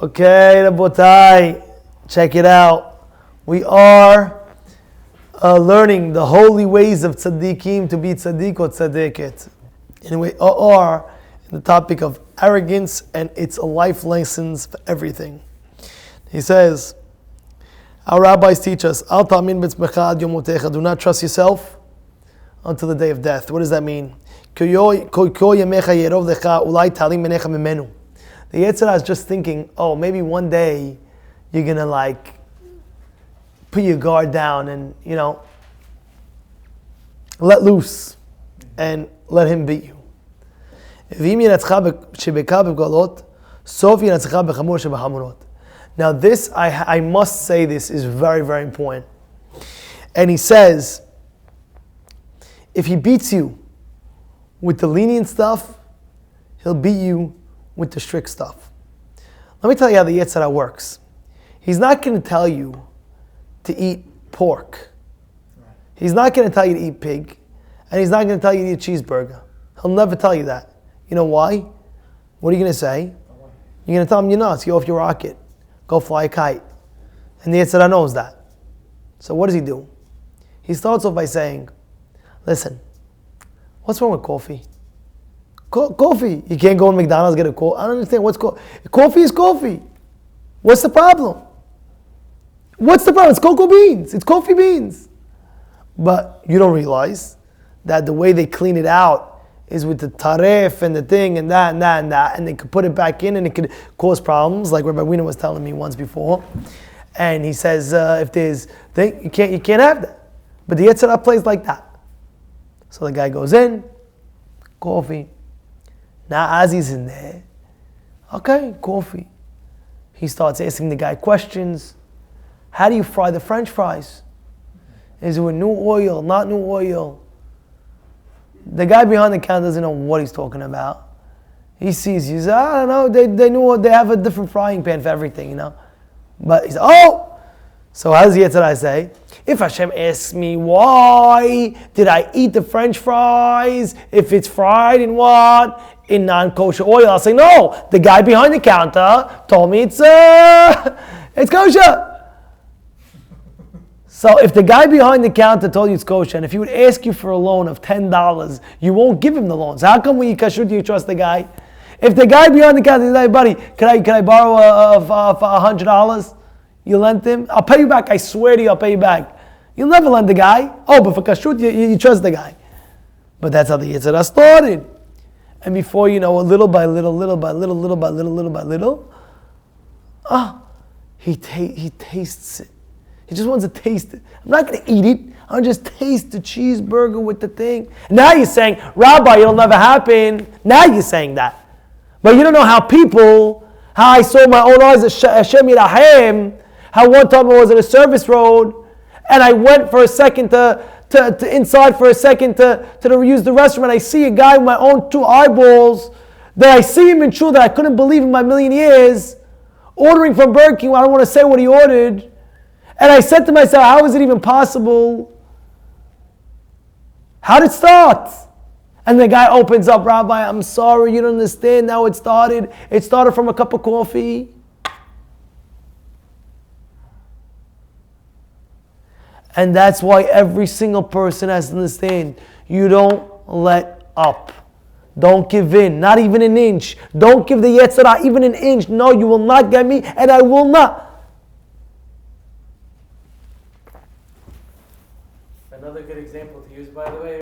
Okay, Rabotai, check it out. We are learning the holy ways of tzaddikim to be tzaddik or tzaddiket. And we are in the topic of arrogance, and it's a life license for everything. He says, our rabbis teach us, Al ta'amin b'tzmecha ad yom motecha, do not trust yourself until the day of death. What does that mean? The Yetzer Hara is just thinking, oh, maybe one day you're going to put your guard down and, let loose and let him beat you. Now this, I must say this is very, very important. And he says, if he beats you with the lenient stuff, he'll beat you with the strict stuff. Let me tell you how the Yetzer Hara works. He's not going to tell you to eat pork. He's not going to tell you to eat pig. And he's not going to tell you to eat a cheeseburger. He'll never tell you that. You know why? What are you going to say? You're going to tell him you're nuts. Get off your rocket. Go fly a kite. And the Yetzer Hara knows that. So what does he do? He starts off by saying, listen, what's wrong with coffee? Coffee. You can't go to McDonald's get a coffee. I don't understand. What's coffee? Coffee is coffee. What's the problem? What's the problem? It's cocoa beans. It's coffee beans. But you don't realize that the way they clean it out is with the taref and the thing and that and that and that, and they could put it back in and it could cause problems, like Rabbi Wiener was telling me once before. And he says, if there's thing, you can't have that. But the Yetzer Hara plays like that. So the guy goes in, coffee. Now as he's in there, okay, coffee. He starts asking the guy questions. How do you fry the French fries? Is it with new oil, not new oil? The guy behind the counter doesn't know what he's talking about. He sees you, he says, I don't know, they knew they have a different frying pan for everything, But he says, oh! So how does the Yetzer Hara say? If Hashem asks me why did I eat the French fries, if it's fried in what? In non-kosher oil, I'll say, no, the guy behind the counter told me it's kosher. So if the guy behind the counter told you it's kosher, and if he would ask you for a loan of $10, you won't give him the loan. So how come when you kashrut you trust the guy? If the guy behind the counter says, hey buddy, can I borrow $100? You lent him? I'll pay you back. I swear to you, I'll pay you back. You'll never lend the guy. Oh, but for kashrut, you trust the guy. But that's how the Yetzer Hara started. And before you know, little by little, he tastes it. He just wants to taste it. I'm not going to eat it. I'll just taste the cheeseburger with the thing. Now you're saying, Rabbi, it'll never happen. Now you're saying that. But you don't know how I saw my own eyes, Hashem Yirachem, how one time I was at a service road, and I went for a second to inside for a second to use the restroom, and I see a guy with my own two eyeballs, that I see him in shul that I couldn't believe in my million years, ordering from Burger King. I don't want to say what he ordered. And I said to myself, how is it even possible? How did it start? And the guy opens up, Rabbi, I'm sorry, you don't understand how it started. It started from a cup of coffee. And that's why every single person has to understand, you don't let up. Don't give in, not even an inch. Don't give the Yetzer Hara even an inch. No, you will not get me, and I will not. Another good example to use, by the way,